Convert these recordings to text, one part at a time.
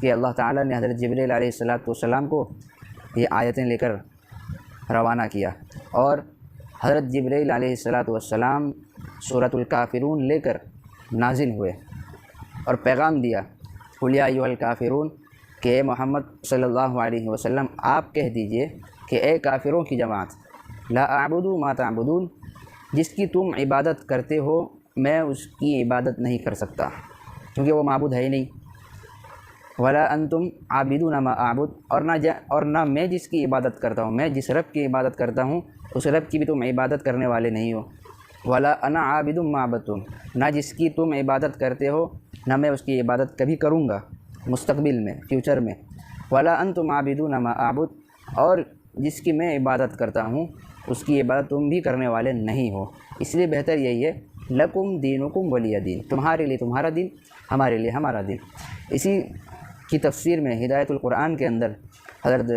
کہ اللہ تعالیٰ نے حضرت جبریل علیہ السلام کو یہ آیتیں لے کر روانہ کیا، اور حضرت جبریل علیہ السلام سورۃ الکافرون لے کر نازل ہوئے اور پیغام دیا، قل یا ایھا الکافرون، کہ اے محمد صلی اللہ علیہ وسلم آپ کہہ دیجئے کہ اے کافروں کی جماعت، لا اعبد ما تعبدون، جس کی تم عبادت کرتے ہو میں اس کی عبادت نہیں کر سکتا کیونکہ وہ معبود ہے ہی نہیں، ولا انتم عابدون ما اعبد، اور نہ میں جس کی عبادت کرتا ہوں، میں جس رب کی عبادت کرتا ہوں اس رب کی بھی تم عبادت کرنے والے نہیں ہو، ولا انا عابد ما عبدتم، نہ جس کی تم عبادت کرتے ہو نہ میں اس کی عبادت کبھی کروں گا مستقبل میں، فیوچر میں، ولا انتم عابدون ما اعبد، اور جس کی میں عبادت کرتا ہوں اس کی عبادت تم بھی کرنے والے نہیں ہو، اس لیے بہتر یہی ہے لکم دینکم ولی دین، تمہارے لیے تمہارا دین، ہمارے لیے ہمارا دین۔ اسی کی تفسیر میں ہدایت القرآن کے اندر حضرت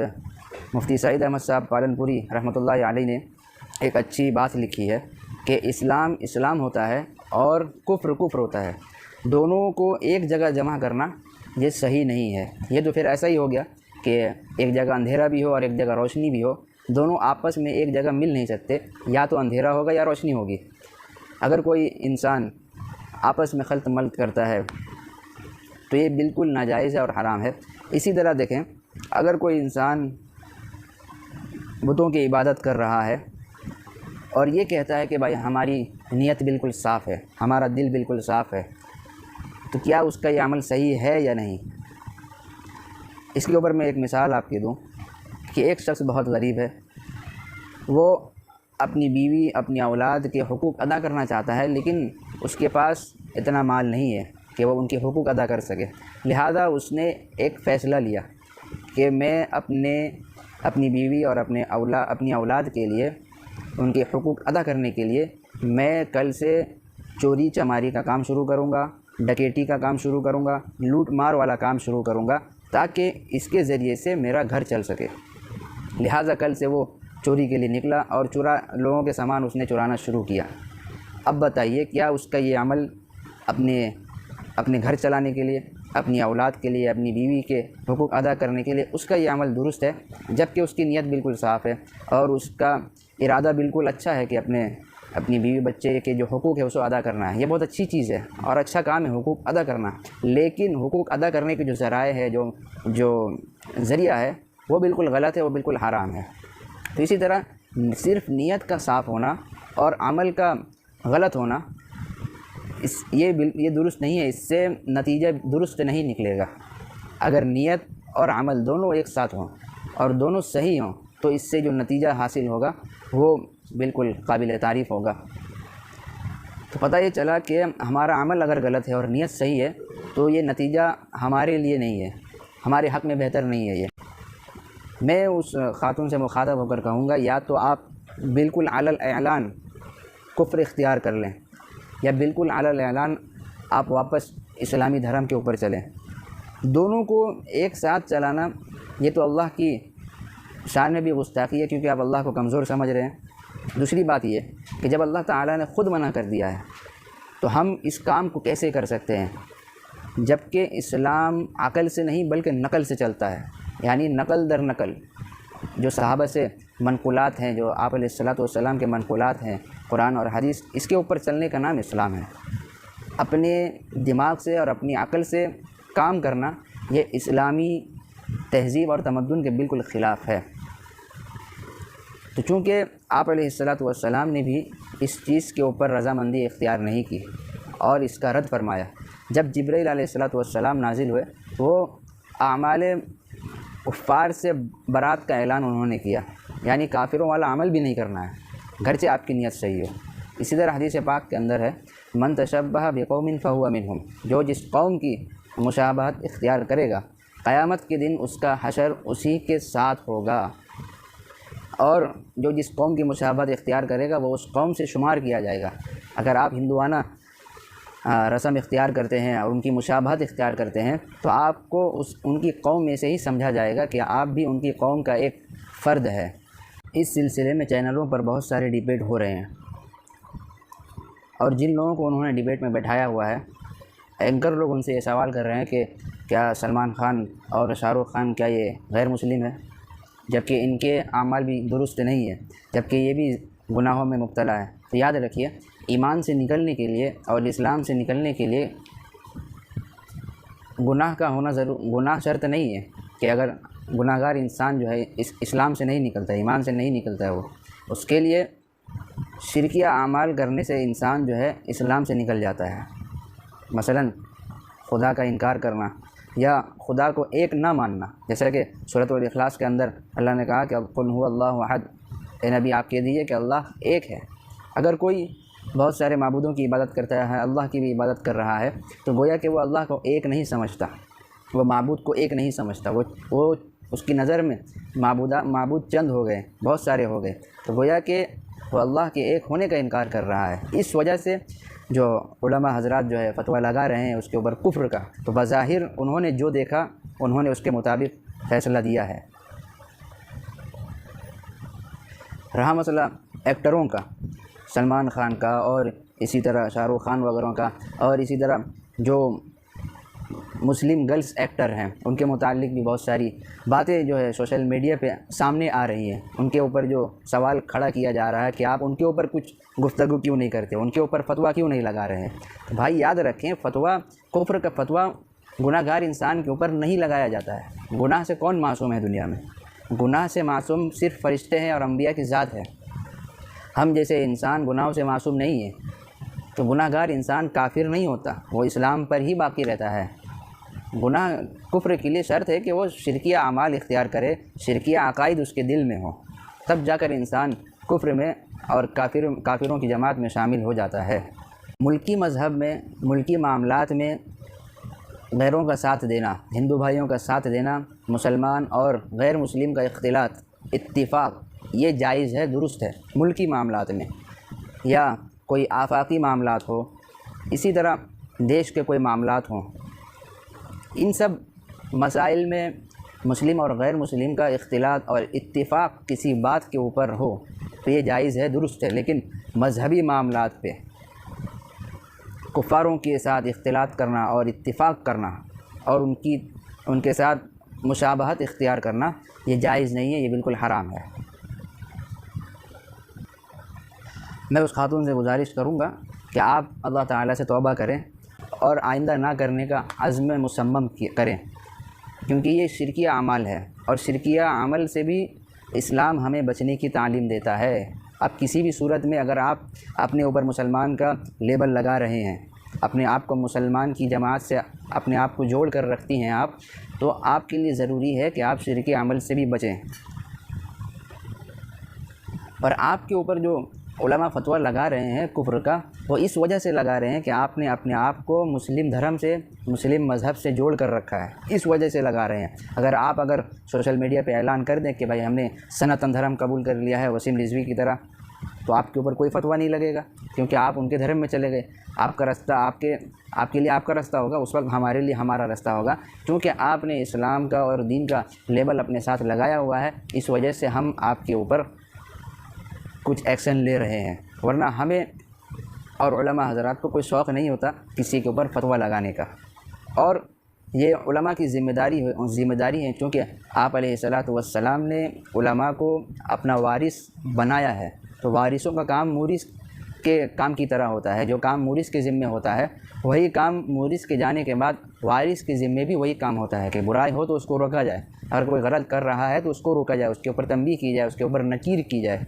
مفتی سعید احمد صاحب پالنپوری رحمۃ اللہ علیہ نے ایک اچھی بات لکھی ہے کہ اسلام اسلام ہوتا ہے اور کفر کفر ہوتا ہے، دونوں کو ایک جگہ جمع کرنا یہ صحیح نہیں ہے، یہ تو پھر ایسا ہی ہو گیا کہ ایک جگہ اندھیرا بھی ہو اور ایک جگہ روشنی بھی ہو، دونوں آپس میں ایک جگہ مل نہیں سکتے، یا تو اندھیرا ہوگا یا روشنی ہوگی۔ اگر کوئی انسان آپس میں خلط ملط کرتا ہے تو یہ بالکل ناجائز ہے اور حرام ہے۔ اسی طرح دیکھیں، اگر کوئی انسان بتوں کی عبادت کر رہا ہے اور یہ کہتا ہے کہ بھائی ہماری نیت بالکل صاف ہے، ہمارا دل بالکل صاف ہے، تو کیا اس کا یہ عمل صحیح ہے یا نہیں؟ اس کے اوپر میں ایک مثال آپ کی دوں کہ ایک شخص بہت غریب ہے، وہ اپنی بیوی اپنی اولاد کے حقوق ادا کرنا چاہتا ہے، لیکن اس کے پاس اتنا مال نہیں ہے کہ وہ ان کے حقوق ادا کر سکے، لہذا اس نے ایک فیصلہ لیا کہ میں اپنی بیوی اور اپنی اولاد کے لیے ان کے حقوق ادا کرنے کے لیے میں کل سے چوری چماری کا کام شروع کروں گا، ڈکیٹی کا کام شروع کروں گا، لوٹ مار والا کام شروع کروں گا، تاکہ اس کے ذریعے سے میرا گھر چل سکے۔ لہٰذا کل سے وہ چوری کے لیے نکلا اور لوگوں کے سامان اس نے چرانا شروع کیا۔ اب بتائیے کیا اس کا یہ عمل اپنے گھر چلانے کے لیے، اپنی اولاد کے لیے، اپنی بیوی کے حقوق ادا کرنے کے لیے اس کا یہ عمل درست ہے؟ جبکہ اس کی نیت بالکل صاف ہے اور اس کا ارادہ بالکل اچھا ہے کہ اپنی بیوی بچے کے جو حقوق ہے اس کو ادا کرنا ہے، یہ بہت اچھی چیز ہے اور اچھا کام ہے حقوق ادا کرنا، لیکن حقوق ادا کرنے کے جو ذرائع ہے، جو ذریعہ ہے وہ بالکل غلط ہے، وہ بالکل حرام ہے۔ تو اسی طرح صرف نیت کا صاف ہونا اور عمل کا غلط ہونا یہ درست نہیں ہے، اس سے نتیجہ درست نہیں نکلے گا۔ اگر نیت اور عمل دونوں ایک ساتھ ہوں اور دونوں صحیح ہوں تو اس سے جو نتیجہ حاصل ہوگا وہ بالکل قابل تعریف ہوگا۔ تو پتہ یہ چلا کہ ہمارا عمل اگر غلط ہے اور نیت صحیح ہے تو یہ نتیجہ ہمارے لیے نہیں ہے، ہمارے حق میں بہتر نہیں ہے۔ یہ میں اس خاتون سے مخاطب ہو کر کہوں گا یا تو آپ بالکل علی الاعلان کفر اختیار کر لیں، یا بالکل علی الاعلان آپ واپس اسلامی دھرم کے اوپر چلیں۔ دونوں کو ایک ساتھ چلانا یہ تو اللہ کی شان میں بھی گستاخی ہے، کیونکہ آپ اللہ کو کمزور سمجھ رہے ہیں۔ دوسری بات یہ کہ جب اللہ تعالیٰ نے خود منع کر دیا ہے تو ہم اس کام کو کیسے کر سکتے ہیں؟ جبکہ اسلام عقل سے نہیں بلکہ نقل سے چلتا ہے، یعنی نقل در نقل جو صحابہ سے منقولات ہیں، جو آپ علیہ السلام کے منقولات ہیں قرآن اور حدیث، اس کے اوپر چلنے کا نام اسلام ہے۔ اپنے دماغ سے اور اپنی عقل سے کام کرنا یہ اسلامی تہذیب اور تمدن کے بالکل خلاف ہے۔ تو چونکہ آپ علیہ السلام نے بھی اس چیز کے اوپر رضامندی اختیار نہیں کی اور اس کا رد فرمایا، جب جبرائیل علیہ السلام نازل ہوئے وہ اعمال کفار سے برات کا اعلان انہوں نے کیا، یعنی کافروں والا عمل بھی نہیں کرنا ہے گرچہ آپ کی نیت صحیح ہو۔ اسی طرح حدیث پاک کے اندر ہے من تشبہ بقوم فہو منہم، جو جس قوم کی مشابہت اختیار کرے گا قیامت کے دن اس کا حشر اسی کے ساتھ ہوگا، اور جو جس قوم کی مشابہت اختیار کرے گا وہ اس قوم سے شمار کیا جائے گا۔ اگر آپ ہندوانہ رسم اختیار کرتے ہیں اور ان کی مشابہت اختیار کرتے ہیں تو آپ کو ان کی قوم میں سے ہی سمجھا جائے گا کہ آپ بھی ان کی قوم کا ایک فرد ہے۔ اس سلسلے میں چینلوں پر بہت سارے ڈیبیٹ ہو رہے ہیں، اور جن لوگوں کو انہوں نے ڈیبیٹ میں بیٹھایا ہوا ہے، اینکر لوگ ان سے یہ سوال کر رہے ہیں کہ کیا سلمان خان اور شاہ رخ خان کیا یہ غیر مسلم ہے؟ جبکہ ان کے اعمال بھی درست نہیں ہے، جبکہ یہ بھی گناہوں میں مبتلا ہے۔ تو یاد رکھیے، ایمان سے نکلنے کے لیے اور اسلام سے نکلنے کے لیے گناہ کا ہونا گناہ شرط نہیں ہے کہ اگر گناہ گار انسان جو ہے اسلام سے نہیں نکلتا ہے، ایمان سے نہیں نکلتا ہے، وہ اس کے لیے شرکیہ اعمال کرنے سے انسان جو ہے اسلام سے نکل جاتا ہے۔ مثلا خدا کا انکار کرنا یا خدا کو ایک نہ ماننا، جیسا کہ سورۃ الاخلاص کے اندر اللہ نے کہا کہ قل هو اللہ احد، اے نبی آپ کہہ دیجیے کہ اللہ ایک ہے۔ اگر کوئی بہت سارے معبودوں کی عبادت کرتا ہے، اللہ کی بھی عبادت کر رہا ہے، تو گویا کہ وہ اللہ کو ایک نہیں سمجھتا، وہ معبود کو ایک نہیں سمجھتا، وہ اس کی نظر میں معبود چند ہو گئے، بہت سارے ہو گئے، تو گویا کہ وہ اللہ کے ایک ہونے کا انکار کر رہا ہے۔ اس وجہ سے جو علماء حضرات جو ہے فتویٰ لگا رہے ہیں اس کے اوپر کفر کا، تو بظاہر انہوں نے جو دیکھا انہوں نے اس کے مطابق فیصلہ دیا ہے۔ رہا مسئلہ ایکٹروں کا، سلمان خان کا اور اسی طرح شاہ رخ خان وغیرہ کا، اور اسی طرح جو مسلم گرلز ایکٹر ہیں ان کے متعلق بھی بہت ساری باتیں جو ہے سوشل میڈیا پہ سامنے آ رہی ہیں۔ ان کے اوپر جو سوال کھڑا کیا جا رہا ہے کہ آپ ان کے اوپر کچھ گفتگو کیوں نہیں کرتے، ان کے اوپر فتویٰ کیوں نہیں لگا رہے ہیں؟ تو بھائی یاد رکھیں، فتویٰ کفر کا فتویٰ گناہ گار انسان کے اوپر نہیں لگایا جاتا ہے۔ گناہ سے کون معصوم ہے دنیا میں؟ گناہ سے معصوم صرف فرشتے ہیں اور انبیاء کی ذات ہے۔ ہم جیسے انسان گناہوں سے معصوم نہیں ہیں، تو گناہ گار انسان کافر نہیں ہوتا، وہ اسلام پر ہی باقی رہتا ہے۔ گناہ کفر کے لیے شرط ہے کہ وہ شرکیہ اعمال اختیار کرے، شرکیہ عقائد اس کے دل میں ہو، تب جا کر انسان کفر میں اور کافروں کی جماعت میں شامل ہو جاتا ہے۔ ملکی مذہب میں، ملکی معاملات میں غیروں کا ساتھ دینا، ہندو بھائیوں کا ساتھ دینا، مسلمان اور غیر مسلم کا اختلاط، اتفاق، یہ جائز ہے، درست ہے ملکی معاملات میں، یا کوئی آفاقی معاملات ہو، اسی طرح دیش کے کوئی معاملات ہوں، ان سب مسائل میں مسلم اور غیر مسلم کا اختلاط اور اتفاق کسی بات کے اوپر ہو تو یہ جائز ہے، درست ہے۔ لیکن مذہبی معاملات پہ کفاروں کے ساتھ اختلاط کرنا اور اتفاق کرنا اور ان کے ساتھ مشابہت اختیار کرنا یہ جائز نہیں ہے، یہ بالکل حرام ہے۔ میں اس خاتون سے گزارش کروں گا کہ آپ اللہ تعالیٰ سے توبہ کریں اور آئندہ نہ کرنے کا عزم مصمم کریں، کیونکہ یہ شرکیہ اعمال ہے، اور شرکیہ عمل سے بھی اسلام ہمیں بچنے کی تعلیم دیتا ہے۔ اب کسی بھی صورت میں اگر آپ اپنے اوپر مسلمان کا لیبل لگا رہے ہیں، اپنے آپ کو مسلمان کی جماعت سے اپنے آپ کو جوڑ کر رکھتی ہیں آپ، تو آپ کے لیے ضروری ہے کہ آپ شرکیہ عمل سے بھی بچیں۔ اور آپ کے اوپر جو علماء فتویٰ لگا رہے ہیں کفر کا، وہ اس وجہ سے لگا رہے ہیں کہ آپ نے اپنے آپ کو مسلم دھرم سے، مسلم مذہب سے جوڑ کر رکھا ہے، اس وجہ سے لگا رہے ہیں۔ اگر سوشل میڈیا پہ اعلان کر دیں کہ بھائی ہم نے سناتن دھرم قبول کر لیا ہے وسیم رضوی کی طرح، تو آپ کے اوپر کوئی فتویٰ نہیں لگے گا، کیونکہ آپ ان کے دھرم میں چلے گئے۔ آپ کا رستہ آپ کے لیے آپ کا رستہ ہوگا، اس وقت ہمارے لیے ہمارا رستہ ہوگا، کیونکہ آپ نے اسلام کا اور دین کا لیبل اپنے ساتھ لگایا ہوا ہے، اس وجہ سے ہم آپ کے اوپر کچھ ایکشن لے رہے ہیں، ورنہ ہمیں اور علماء حضرات کو کوئی شوق نہیں ہوتا کسی کے اوپر فتویٰ لگانے کا۔ اور یہ علماء کی ذمہ داری ہے، کیونکہ آپ علیہ الصلاۃ والسلام نے علماء کو اپنا وارث بنایا ہے، تو وارثوں کا کام مورث کے کام کی طرح ہوتا ہے۔ جو کام مورث کے ذمے ہوتا ہے، وہی کام مورث کے جانے کے بعد وارث کے ذمے بھی وہی کام ہوتا ہے کہ برائی ہو تو اس کو روکا جائے، اگر کوئی غلط کر رہا ہے تو اس کو روکا جائے، اس کے اوپر تنبیہ کی جائے، اس کے اوپر نکیر کی جائے۔